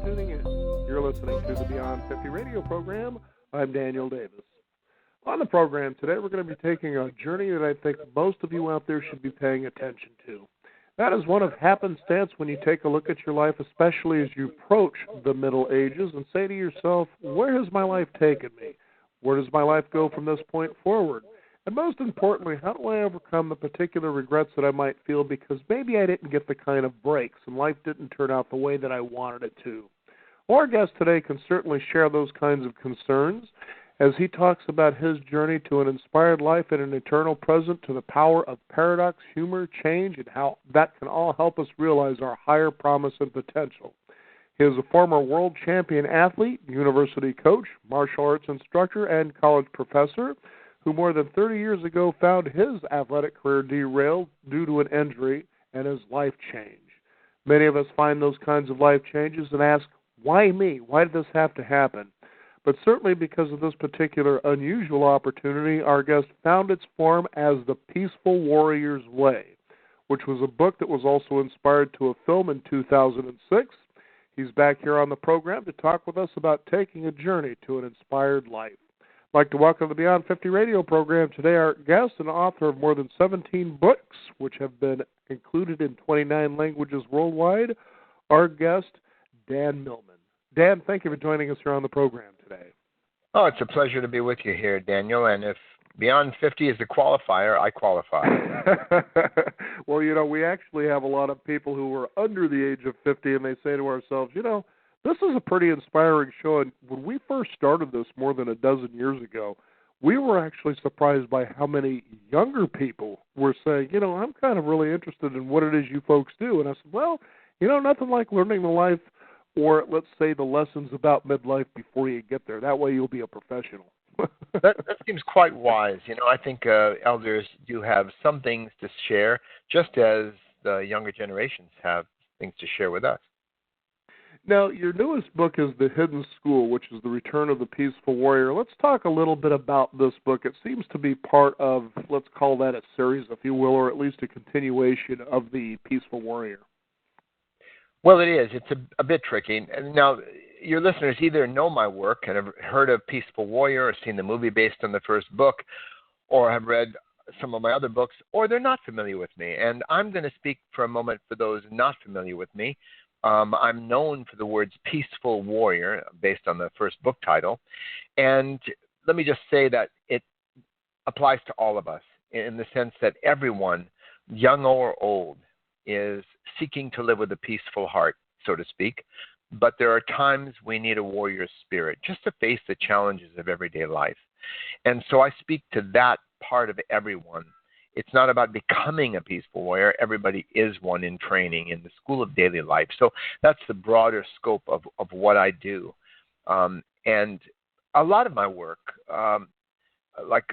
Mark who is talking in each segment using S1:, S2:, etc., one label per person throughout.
S1: tuning in. You're listening to the Beyond 50 radio program. I'm Daniel Davis. On the program today, we're going to be taking a journey that I think most of you out there should be paying attention to. That is one of happenstance when you take a look at your life, especially as you approach the Middle Ages, and say to yourself, where has my life taken me? Where does my life go from this point forward? And most importantly, how do I overcome the particular regrets that I might feel because maybe I didn't get the kind of breaks and life didn't turn out the way that I wanted it to? Our guest today can certainly share those kinds of concerns as he talks about his journey to an inspired life and an eternal present, to the power of paradox, humor, change, and how that can all help us realize our higher promise and potential. He is a former world champion athlete, university coach, martial arts instructor, and college professor who more than 30 years ago found his athletic career derailed due to an injury and his life changed. Many of us find those kinds of life changes and ask, why me? Why did this have to happen? But certainly because of this particular unusual opportunity, our guest found its form as The Peaceful Warrior's Way, which was a book that was also inspired to a film in 2006. He's back here on the program to talk with us about taking a journey to an inspired life. I'd like to welcome to the Beyond 50 radio program today our guest and author of more than 17 books, which have been included in 29 languages worldwide, our guest, Dan Millman. Dan, thank you for joining us here on the program today.
S2: Oh, it's a pleasure to be with you here, Daniel. And if Beyond 50 is the qualifier, I qualify.
S1: Well, we actually have a lot of people who are under the age of 50, and they say to ourselves, this is a pretty inspiring show. And when we first started this more than a dozen years ago, we were actually surprised by how many younger people were saying, I'm kind of really interested in what it is you folks do. And I said, well, nothing like learning the life, or let's say the lessons about midlife before you get there. That way you'll be a professional.
S2: that seems quite wise. I think elders do have some things to share, just as the younger generations have things to share with us.
S1: Now, your newest book is The Hidden School, which is the return of the peaceful warrior. Let's talk a little bit about this book. It seems to be part of, let's call that a series, if you will, or at least a continuation of the peaceful warrior.
S2: Well, it is. It's a bit tricky. Now, your listeners either know my work and have heard of Peaceful Warrior or seen the movie based on the first book, or have read some of my other books, or they're not familiar with me. And I'm going to speak for a moment for those not familiar with me. I'm known for the words peaceful warrior based on the first book title. And let me just say that it applies to all of us in the sense that everyone, young or old, is seeking to live with a peaceful heart, so to speak. But there are times we need a warrior spirit just to face the challenges of everyday life. And so I speak to that part of everyone. It's not about becoming a peaceful warrior. Everybody is one in training in the school of daily life. So that's the broader scope of what I do. And a lot of my work,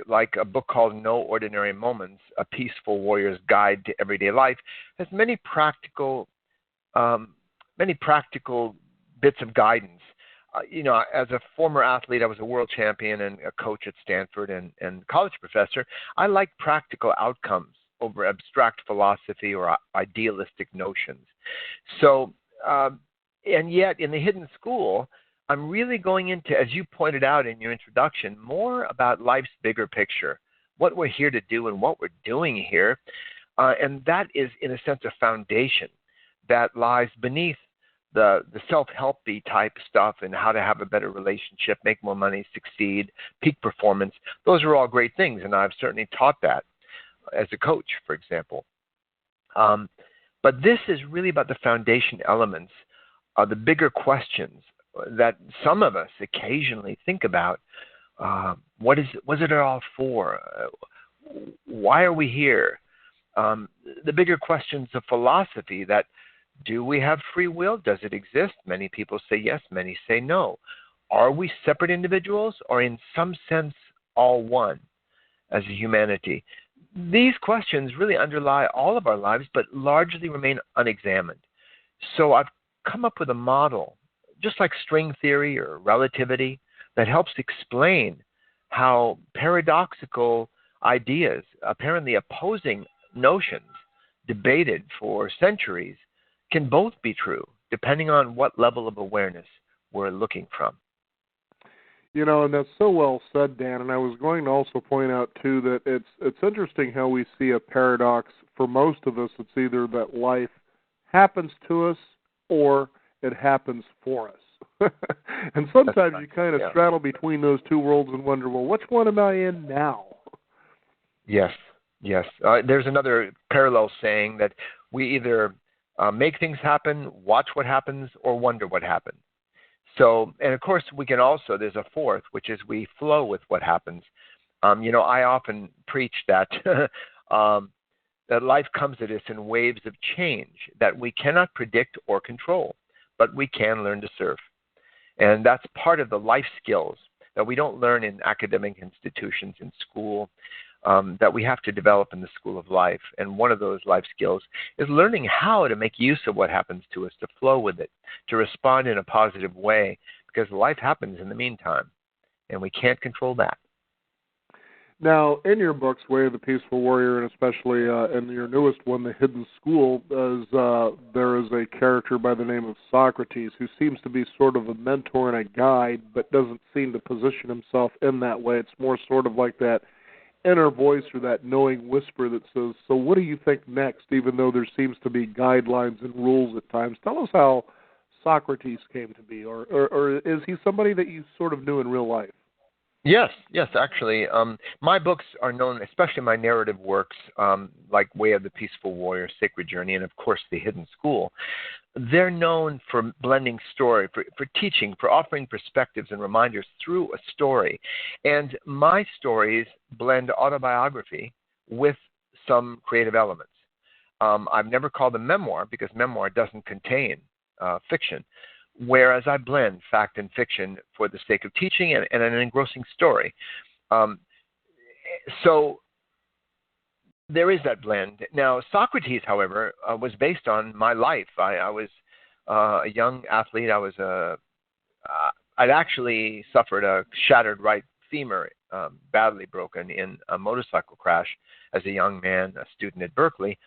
S2: like a book called No Ordinary Moments, A Peaceful Warrior's Guide to Everyday Life, has many practical bits of guidance. As a former athlete, I was a world champion and a coach at Stanford and college professor. I like practical outcomes over abstract philosophy or idealistic notions. So, and yet in The Hidden School, I'm really going into, as you pointed out in your introduction, more about life's bigger picture, what we're here to do and what we're doing here. And that is, in a sense, a foundation that lies beneath the self-helpy type stuff and how to have a better relationship, make more money, succeed, peak performance. Those are all great things, and I've certainly taught that as a coach, for example. But this is really about the foundation elements, the bigger questions that some of us occasionally think about. What is it all for? Why are we here? The bigger questions of philosophy that, do we have free will? Does it exist? Many people say yes, many say no. Are we separate individuals or in some sense all one as a humanity? These questions really underlie all of our lives but largely remain unexamined. So I've come up with a model, just like string theory or relativity, that helps explain how paradoxical ideas, apparently opposing notions, debated for centuries, can both be true depending on what level of awareness we're looking from.
S1: And that's so well said, Dan. And I was going to also point out, too, that it's interesting how we see a paradox. For most of us, it's either that life happens to us or it happens for us. And sometimes you kind of straddle between those two worlds and wonder, well, which one am I in now?
S2: Yes. There's another parallel saying that we either make things happen, watch what happens, or wonder what happened. So, and of course, we can also, there's a fourth, which is we flow with what happens. I often preach that that life comes at us in waves of change that we cannot predict or control, but we can learn to surf. And that's part of the life skills that we don't learn in academic institutions, in school, that we have to develop in the school of life. And one of those life skills is learning how to make use of what happens to us, to flow with it, to respond in a positive way, because life happens in the meantime, and we can't control that.
S1: Now, in your books, Way of the Peaceful Warrior, and especially in your newest one, The Hidden School, there is a character by the name of Socrates who seems to be sort of a mentor and a guide, but doesn't seem to position himself in that way. It's more sort of like that inner voice or that knowing whisper that says, so what do you think next, even though there seems to be guidelines and rules at times. Tell us how Socrates came to be, or is he somebody that you sort of knew in real life?
S2: Yes, actually. My books are known, especially my narrative works, like Way of the Peaceful Warrior, Sacred Journey, and of course The Hidden School. They're known for blending story, for teaching, for offering perspectives and reminders through a story. And my stories blend autobiography with some creative elements. I've never called them memoir because memoir doesn't contain fiction, whereas I blend fact and fiction for the sake of teaching and an engrossing story. So there is that blend. Now, Socrates, however, was based on my life. I was a young athlete. I'd actually suffered a shattered right femur, badly broken in a motorcycle crash as a young man, a student at Berkeley.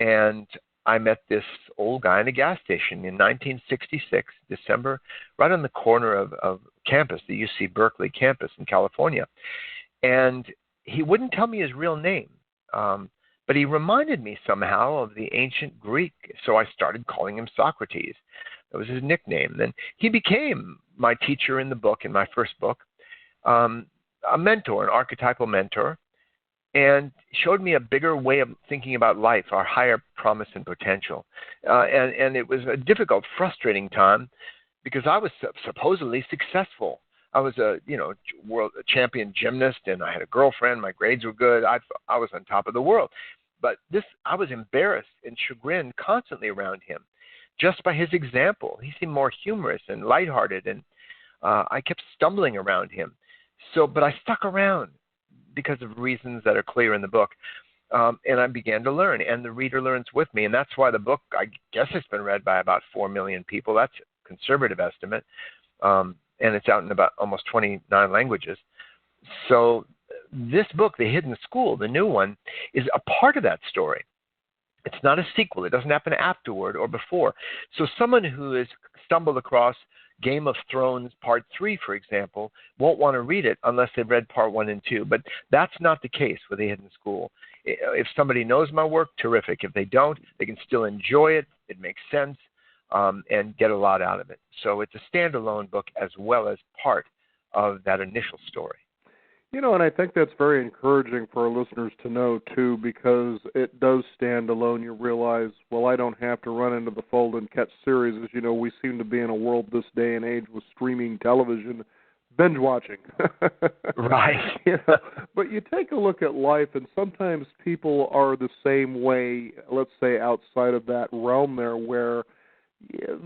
S2: And I met this old guy in a gas station in 1966, December, right on the corner of campus, the UC Berkeley campus in California. And he wouldn't tell me his real name, but he reminded me somehow of the ancient Greek, so I started calling him Socrates. That was his nickname. Then he became my teacher in the book, in my first book, a mentor, an archetypal mentor, and showed me a bigger way of thinking about life, our higher promise and potential. And it was a difficult, frustrating time because I was supposedly successful. I was a world champion gymnast, and I had a girlfriend. My grades were good. I was on top of the world. But I was embarrassed and chagrined constantly around him, just by his example. He seemed more humorous and lighthearted, and I kept stumbling around him. But I stuck around because of reasons that are clear in the book, and I began to learn, and the reader learns with me, and that's why the book, I guess it's been read by about 4 million people. That's a conservative estimate, and it's out in about almost 29 languages. So this book, The Hidden School, the new one, is a part of that story. It's not a sequel. It doesn't happen afterward or before. So someone who has stumbled across Game of Thrones Part 3, for example, won't want to read it unless they've read Part 1 and 2. But that's not the case with The Hidden School. If somebody knows my work, terrific. If they don't, they can still enjoy it. It makes sense, and get a lot out of it. So it's a standalone book as well as part of that initial story.
S1: And I think that's very encouraging for our listeners to know, too, because it does stand alone. You realize, well, I don't have to run into the fold and catch series. As you know, we seem to be in a world this day and age with streaming television, binge watching.
S2: Right.
S1: But you take a look at life, and sometimes people are the same way, let's say, outside of that realm there, where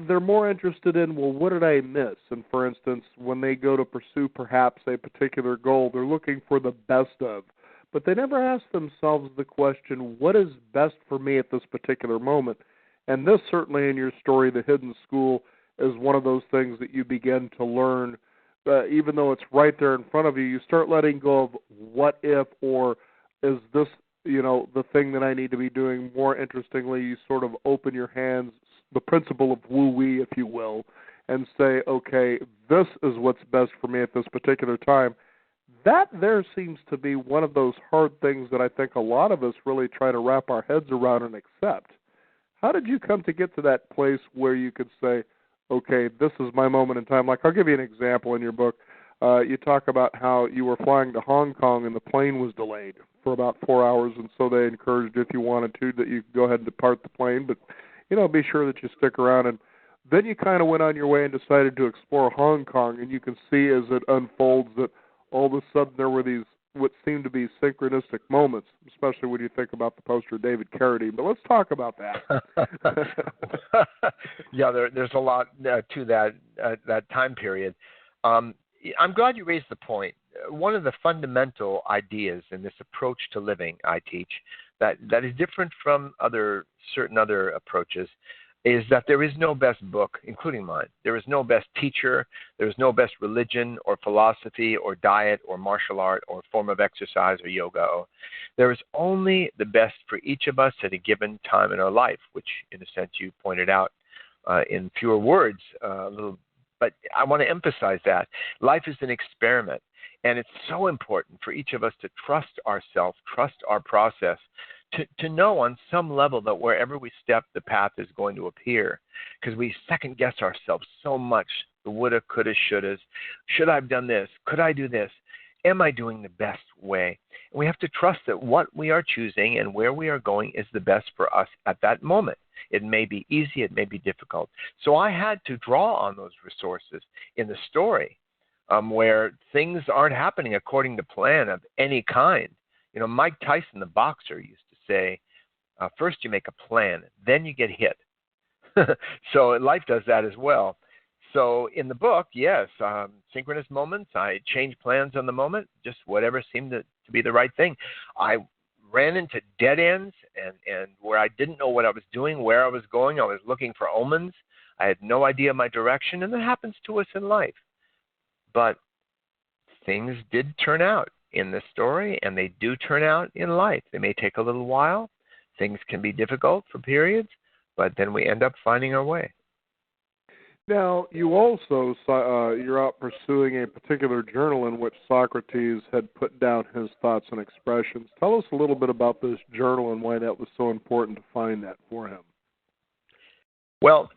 S1: they're more interested in, well, what did I miss? And for instance, when they go to pursue perhaps a particular goal, they're looking for the best of. But they never ask themselves the question, what is best for me at this particular moment? And this, certainly in your story, The Hidden School, is one of those things that you begin to learn. Even though it's right there in front of you, you start letting go of what if, or is this, the thing that I need to be doing. More interestingly, you sort of open your hands, the principle of woo-wee, if you will, and say, okay, this is what's best for me at this particular time. That there seems to be one of those hard things that I think a lot of us really try to wrap our heads around and accept. How did you come to get to that place where you could say, okay, this is my moment in time? Like, I'll give you an example in your book. You talk about how you were flying to Hong Kong and the plane was delayed for about 4 hours, and so they encouraged, if you wanted to, that you could go ahead and depart the plane, but, be sure that you stick around. And then you kind of went on your way and decided to explore Hong Kong, and you can see as it unfolds that all of a sudden there were these what seem to be synchronistic moments, especially when you think about the poster David Carradine. But let's talk about that.
S2: Yeah, there's a lot to that time period. I'm glad you raised the point. One of the fundamental ideas in this approach to living I teach that is different from certain other approaches is that there is no best book, including mine. There is no best teacher. There is no best religion or philosophy or diet or martial art or form of exercise or yoga. There is only the best for each of us at a given time in our life, which in a sense you pointed out in fewer words a little. But I want to emphasize that. Life is an experiment, and it's so important for each of us to trust ourselves, trust our process, to know on some level that wherever we step, the path is going to appear. Because we second-guess ourselves so much, the woulda, coulda, shouldas. Should I have done this? Could I do this? Am I doing the best way? And we have to trust that what we are choosing and where we are going is the best for us at that moment. It may be easy, it may be difficult. So I had to draw on those resources in the story where things aren't happening according to plan of any kind. Mike Tyson, the boxer, used to say, first you make a plan, then you get hit. So life does that as well. So in the book, yes, synchronous moments. I changed plans on the moment, just whatever seemed to be the right thing. I ran into dead ends and where I didn't know what I was doing, where I was going. I was looking for omens. I had no idea my direction, and that happens to us in life. But things did turn out in the story, and they do turn out in life. They may take a little while. Things can be difficult for periods, but then we end up finding our way.
S1: Now, you also, you're out pursuing a particular journal in which Socrates had put down his thoughts and expressions. Tell us a little bit about this journal and why that was so important to find that for him.
S2: Well,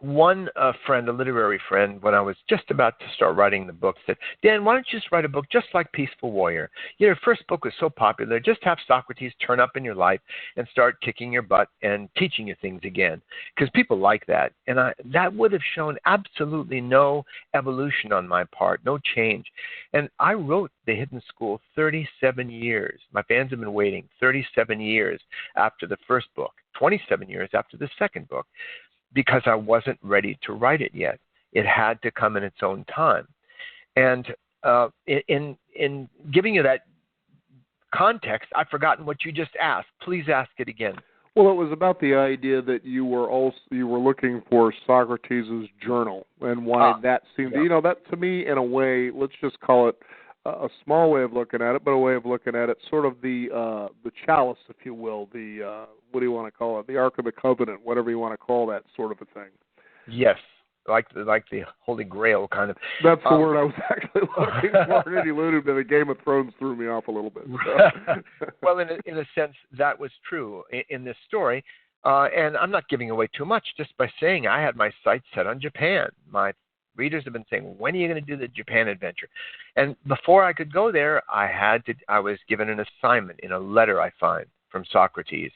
S2: one friend, a literary friend, when I was just about to start writing the book, said, Dan, why don't you just write a book just like Peaceful Warrior? Your first book was so popular. Just have Socrates turn up in your life and start kicking your butt and teaching you things again, because people like that. And that would have shown absolutely no evolution on my part, no change. And I wrote The Hidden School 37 years. My fans have been waiting 37 years after the first book, 27 years after the second book, because I wasn't ready to write it yet. It had to come in its own time. And in giving you that context, I've forgotten what you just asked. Please ask it again.
S1: Well, it was about the idea that you were looking for Socrates' journal and why that seemed, that to me, in a way, let's just call it a small way of looking at it, but a way of looking at it, sort of the chalice, if you will, what do you want to call it, the Ark of the Covenant, whatever you want to call that sort of a thing.
S2: Yes, like the Holy Grail kind of.
S1: That's the word I was actually looking for, and it eluded me. The Game of Thrones threw me off a little bit. So.
S2: Well, in a sense, that was true in this story, and I'm not giving away too much just by saying I had my sights set on Japan. My readers have been saying, when are you going to do the Japan adventure? And before I could go there, I was given an assignment in a letter I find from Socrates.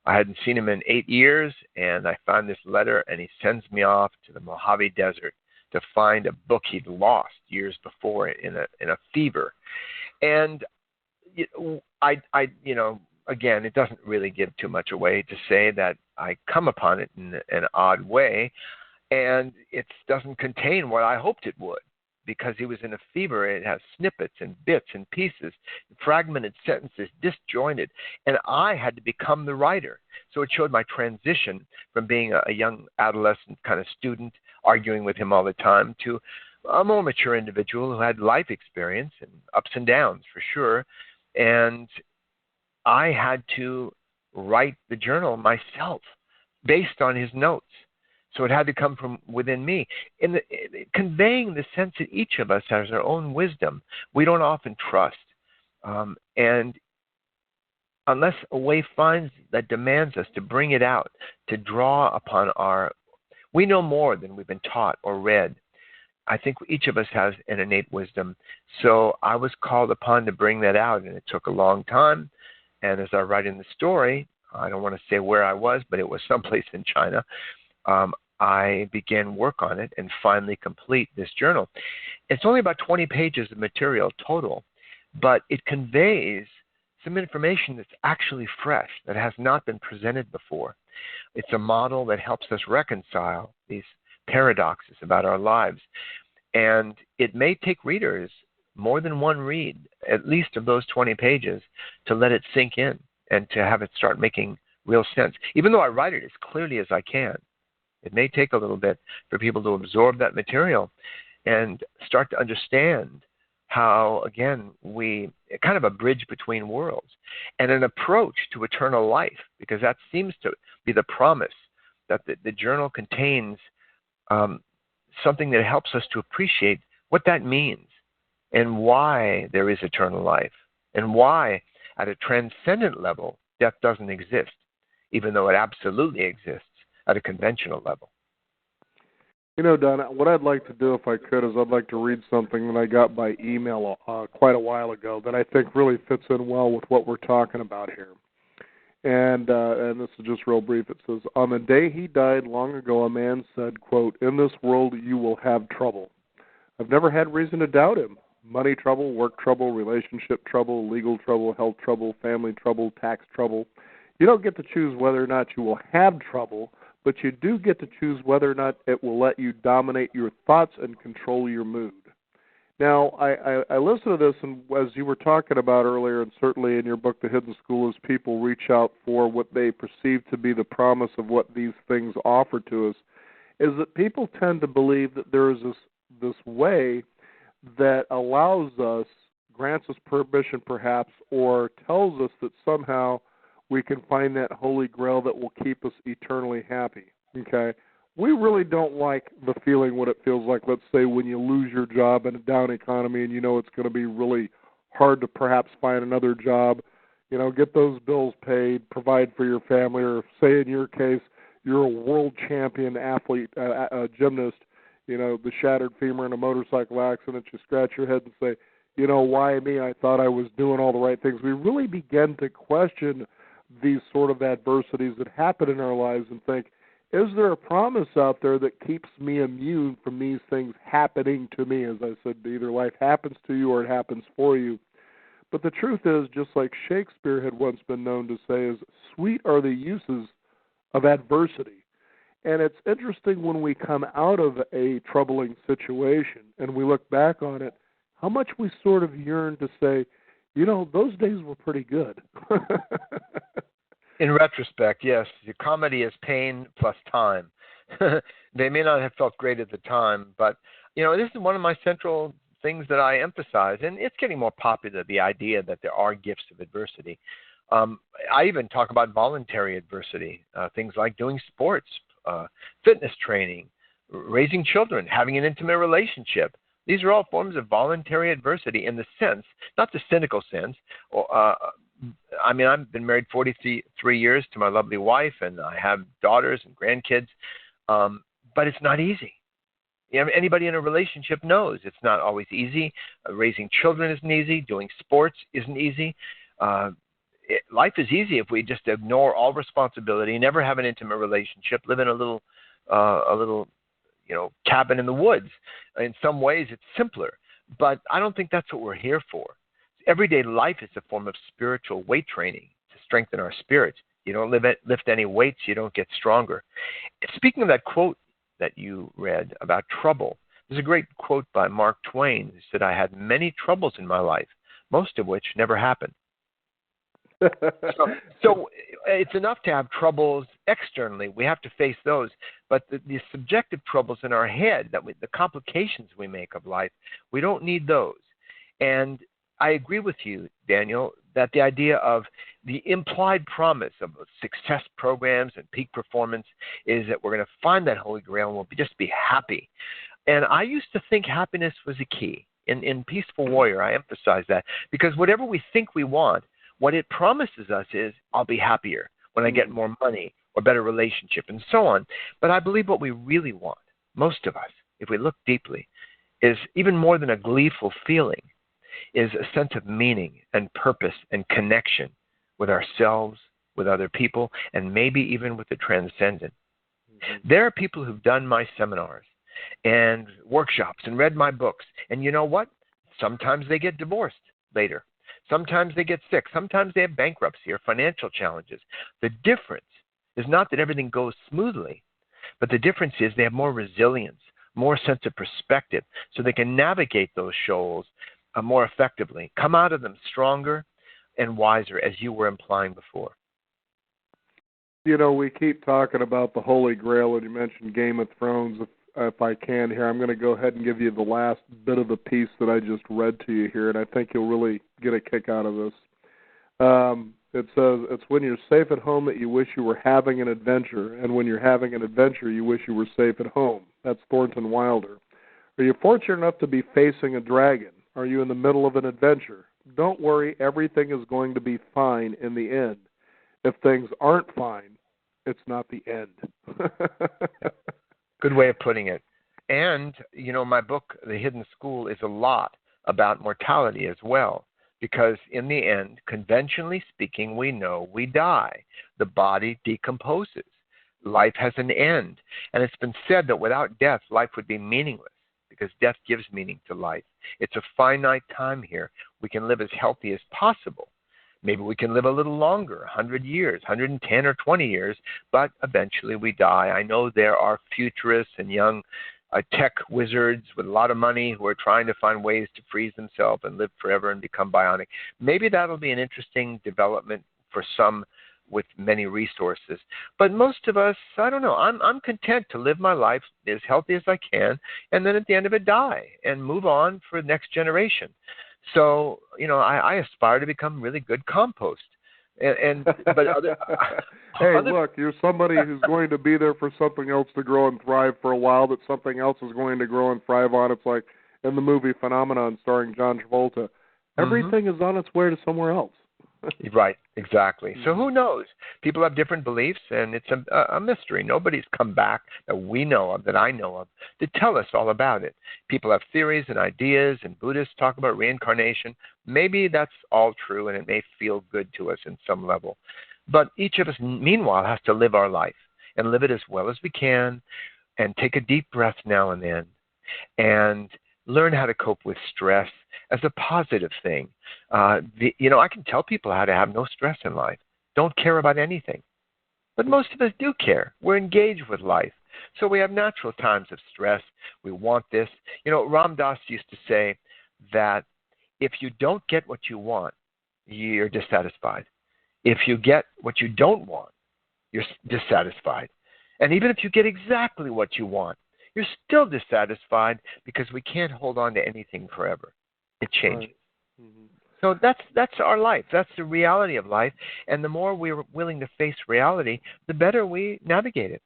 S2: I hadn't seen him in 8 years, and I found this letter, and he sends me off to the Mojave Desert to find a book he'd lost years before in a fever. And again, it doesn't really give too much away to say that I come upon it in an odd way, and it doesn't contain what I hoped it would, because he was in a fever. It has snippets and bits and pieces, fragmented sentences, disjointed, and I had to become the writer. So it showed my transition from being a young adolescent kind of student, arguing with him all the time, to a more mature individual who had life experience and ups and downs for sure. And I had to write the journal myself based on his notes. So it had to come from within me. Conveying the sense that each of us has our own wisdom, we don't often trust. And unless a way finds that demands us to bring it out, to draw upon we know more than we've been taught or read. I think each of us has an innate wisdom. So I was called upon to bring that out, and it took a long time. And as I write in the story, I don't want to say where I was, but it was someplace in China. I began work on it and finally complete this journal. It's only about 20 pages of material total, but it conveys some information that's actually fresh, that has not been presented before. It's a model that helps us reconcile these paradoxes about our lives. And it may take readers more than one read, at least of those 20 pages, to let it sink in and to have it start making real sense. Even though I write it as clearly as I can, it may take a little bit for people to absorb that material and start to understand how, again, kind of a bridge between worlds and an approach to eternal life, because that seems to be the promise, that the journal contains something that helps us to appreciate what that means and why there is eternal life and why, at a transcendent level, death doesn't exist, even though it absolutely exists at a conventional level.
S1: You know, Don, what I'd like to do, if I could, is I'd like to read something that I got by email quite a while ago that I think really fits in well with what we're talking about here. And this is just real brief. It says, on the day he died long ago, a man said, quote, in this world you will have trouble. I've never had reason to doubt him. Money trouble, work trouble, relationship trouble, legal trouble, health trouble, family trouble, tax trouble. You don't get to choose whether or not you will have trouble, but you do get to choose whether or not it will let you dominate your thoughts and control your mood. Now, I listened to this, and as you were talking about earlier, and certainly in your book, The Hidden School, as people reach out for what they perceive to be the promise of what these things offer to us, is that people tend to believe that there is this way that allows us, grants us permission perhaps, or tells us that somehow we can find that holy grail that will keep us eternally happy, okay? We really don't like the feeling what it feels like, let's say, when you lose your job in a down economy and you know it's going to be really hard to perhaps find another job, get those bills paid, provide for your family, or say in your case, you're a world champion athlete, a gymnast, the shattered femur in a motorcycle accident, you scratch your head and say, why me? I thought I was doing all the right things. We really begin to question these sort of adversities that happen in our lives and think, is there a promise out there that keeps me immune from these things happening to me? As I said, either life happens to you or it happens for you. But the truth is, just like Shakespeare had once been known to say, is sweet are the uses of adversity. And it's interesting when we come out of a troubling situation and we look back on it, how much we sort of yearn to say, those days were pretty good.
S2: In retrospect, yes, the comedy is pain plus time. They may not have felt great at the time, but, this is one of my central things that I emphasize, and it's getting more popular, the idea that there are gifts of adversity. I even talk about voluntary adversity, things like doing sports, fitness training, raising children, having an intimate relationship. These are all forms of voluntary adversity in the sense, not the cynical sense. I've been married 43 years to my lovely wife, and I have daughters and grandkids, but it's not easy. Anybody in a relationship knows it's not always easy. Raising children isn't easy. Doing sports isn't easy. Life is easy if we just ignore all responsibility, never have an intimate relationship, live in a little cabin in the woods. In some ways, it's simpler, but I don't think that's what we're here for. Everyday life is a form of spiritual weight training to strengthen our spirits. You don't lift any weights, you don't get stronger. Speaking of that quote that you read about trouble, there's a great quote by Mark Twain who said, I had many troubles in my life, most of which never happened. So it's enough to have troubles externally. We have to face those. But the subjective troubles in our head, the complications we make of life, we don't need those. And I agree with you, Daniel, that the idea of the implied promise of success programs and peak performance is that we're going to find that Holy Grail and we'll just be happy. And I used to think happiness was a key. In Peaceful Warrior, I emphasize that because whatever we think we want, what it promises us is I'll be happier when I get more money or better relationship and so on. But I believe what we really want, most of us, if we look deeply, is even more than a gleeful feeling, is a sense of meaning and purpose and connection with ourselves, with other people, and maybe even with the transcendent. There are people who've done my seminars and workshops and read my books. And you know what? Sometimes they get divorced later. Sometimes they get sick. Sometimes they have bankruptcy or financial challenges. The difference is not that everything goes smoothly, but the difference is they have more resilience, more sense of perspective, so they can navigate those shoals more effectively, come out of them stronger and wiser, as you were implying before.
S1: You know, we keep talking about the Holy Grail, and you mentioned Game of Thrones. If I can here, I'm going to go ahead and give you the last bit of the piece that I just read to you here, and I think you'll really get a kick out of this. It says, it's when you're safe at home that you wish you were having an adventure, and when you're having an adventure, you wish you were safe at home. That's Thornton Wilder. Are you fortunate enough to be facing a dragon? Are you in the middle of an adventure? Don't worry, everything is going to be fine in the end. If things aren't fine, it's not the end.
S2: Good way of putting it. And, you know, my book, The Hidden School, is a lot about mortality as well. Because in the end, conventionally speaking, we know we die. The body decomposes. Life has an end. And it's been said that without death, life would be meaningless because death gives meaning to life. It's a finite time here. We can live as healthy as possible. Maybe we can live a little longer, 100 years, 110 or 20 years, but eventually we die. I know there are futurists and young tech wizards with a lot of money who are trying to find ways to freeze themselves and live forever and become bionic. Maybe that'll be an interesting development for some with many resources. But most of us, I don't know, I'm content to live my life as healthy as I can and then at the end of it die and move on for the next generation. So, you know, I aspire to become really good compost. But other,
S1: hey, look, you're somebody who's going to be there for something else to grow and thrive for a while, that something else is going to grow and thrive on. It's like in the movie Phenomenon starring John Travolta. Everything is on its way to somewhere else.
S2: Right, exactly. So who knows? People have different beliefs, and it's a mystery. Nobody's come back that we know of, that I know of, to tell us all about it. People have theories and ideas, and Buddhists talk about reincarnation. Maybe that's all true, and it may feel good to us in some level. But each of us, meanwhile, has to live our life and live it as well as we can and take a deep breath now and then and learn how to cope with stress as a positive thing. You know, I can tell people how to have no stress in life. Don't care about anything. But most of us do care. We're engaged with life. So we have natural times of stress. We want this. You know, Ram Dass used to say that if you don't get what you want, you're dissatisfied. If you get what you don't want, you're dissatisfied. And even if you get exactly what you want, you're still dissatisfied because we can't hold on to anything forever. It changes. Right. Mm-hmm. So that's our life. That's the reality of life. And the more we're willing to face reality, the better we navigate it.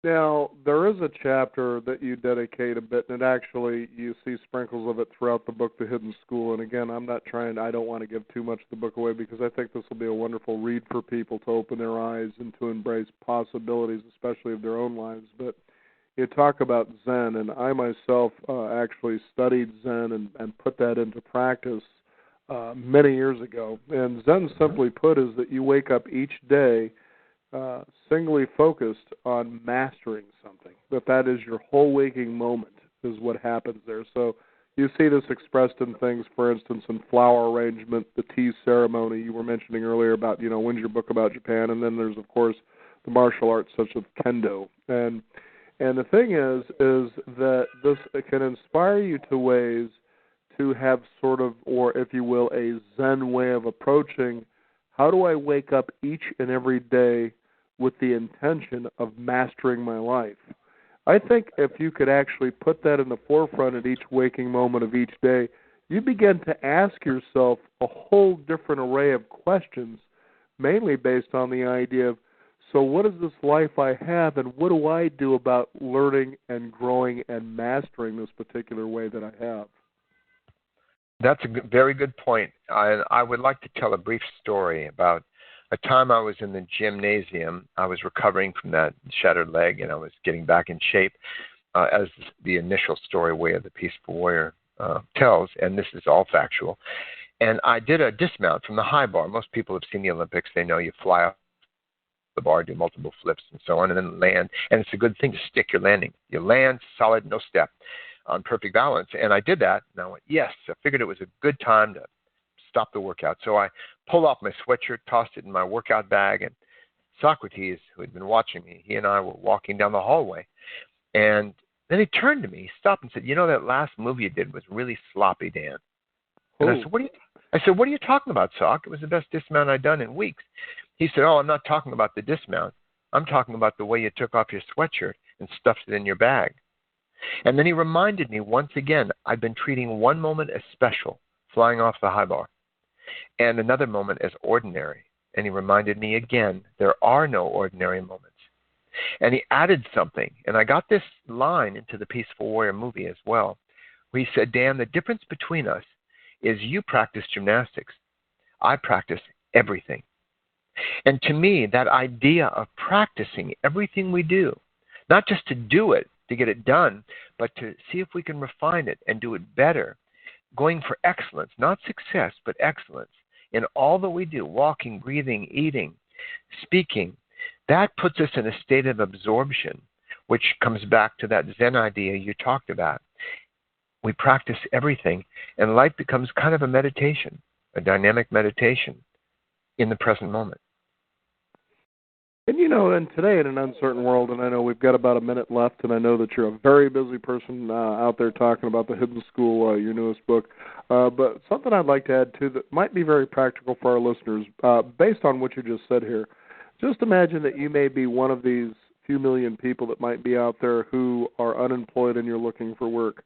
S1: Now, there is a chapter that you dedicate a bit, and actually you see sprinkles of it throughout the book, The Hidden School. And again, I don't want to give too much of the book away because I think this will be a wonderful read for people to open their eyes and to embrace possibilities, especially of their own lives. But you talk about Zen, and I myself actually studied Zen and put that into practice many years ago. And Zen, simply put, is that you wake up each day singly focused on mastering something, that is your whole waking moment is what happens there. So you see this expressed in things, for instance, in flower arrangement, the tea ceremony you were mentioning earlier about, you know, when's your book about Japan, and then there's, of course, the martial arts such as Kendo. And the thing is that this can inspire you to ways to have sort of, or if you will, a Zen way of approaching, how do I wake up each and every day with the intention of mastering my life? I think if you could actually put that in the forefront at each waking moment of each day, you begin to ask yourself a whole different array of questions, mainly based on the idea of, so what is this life I have, and what do I do about learning and growing and mastering this particular way that I have?
S2: That's a very good point. I would like to tell a brief story about a time I was in the gymnasium. I was recovering from that shattered leg, and I was getting back in shape, as the initial story, Way of the Peaceful Warrior, tells, and this is all factual. And I did a dismount from the high bar. Most people have seen the Olympics. They know you fly off the bar, do multiple flips and so on, and then land. And it's a good thing to stick your landing. You land solid, no step, on perfect balance. And I did that, and I went, yes. I figured it was a good time to stop the workout. So I pulled off my sweatshirt, tossed it in my workout bag, and Socrates, who had been watching me, he and I were walking down the hallway. And then he turned to me, he stopped and said, you know, that last move you did was really sloppy, Dan. And I said, what are you talking about, Sock? It was the best dismount I'd done in weeks. He said, oh, I'm not talking about the dismount. I'm talking about the way you took off your sweatshirt and stuffed it in your bag. And then he reminded me once again, I'd been treating one moment as special, flying off the high bar, and another moment as ordinary. And he reminded me again, there are no ordinary moments. And he added something, and I got this line into the Peaceful Warrior movie as well, where he said, Dan, the difference between us is you practice gymnastics. I practice everything. And to me, that idea of practicing everything we do, not just to do it, to get it done, but to see if we can refine it and do it better, going for excellence, not success, but excellence in all that we do, walking, breathing, eating, speaking, that puts us in a state of absorption, which comes back to that Zen idea you talked about. We practice everything, and life becomes kind of a meditation, a dynamic meditation in the present moment.
S1: And, you know, and today in an uncertain world, and I know we've got about a minute left, and I know that you're a very busy person out there talking about The Hidden School, your newest book, but something I'd like to add, too, that might be very practical for our listeners, based on what you just said here. Just imagine that you may be one of these few million people that might be out there who are unemployed and you're looking for work.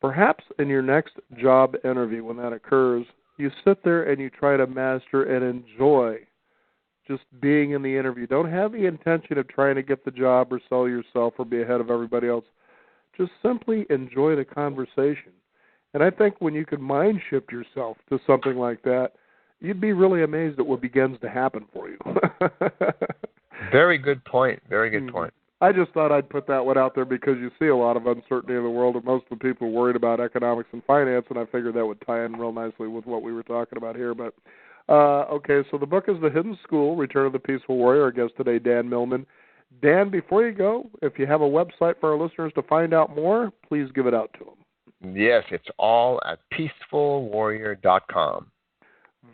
S1: Perhaps in your next job interview, when that occurs, you sit there and you try to master and enjoy just being in the interview. Don't have the intention of trying to get the job or sell yourself or be ahead of everybody else. Just simply enjoy the conversation. And I think when you could mind shift yourself to something like that, you'd be really amazed at what begins to happen for you.
S2: Very good point. Very good point.
S1: I just thought I'd put that one out there because you see a lot of uncertainty in the world, and most of the people are worried about economics and finance, and I figured that would tie in real nicely with what we were talking about here. But okay, so the book is The Hidden School, Return of the Peaceful Warrior. Our guest today, Dan Millman. Dan, before you go, if you have a website for our listeners to find out more, please give it out to them.
S2: Yes, it's all at peacefulwarrior.com.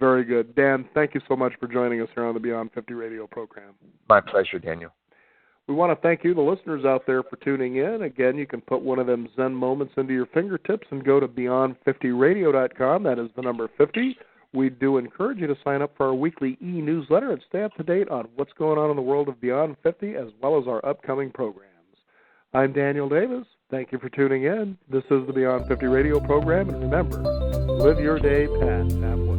S1: Very good. Dan, thank you so much for joining us here on the Beyond 50 radio program.
S2: My pleasure, Daniel.
S1: We want to thank you, the listeners out there, for tuning in. Again, you can put one of them Zen moments into your fingertips and go to beyond50radio.com. That is the number 50. We do encourage you to sign up for our weekly e-newsletter and stay up to date on what's going on in the world of Beyond 50 as well as our upcoming programs. I'm Daniel Davis. Thank you for tuning in. This is the Beyond 50 radio program. And remember, live your day past halfway.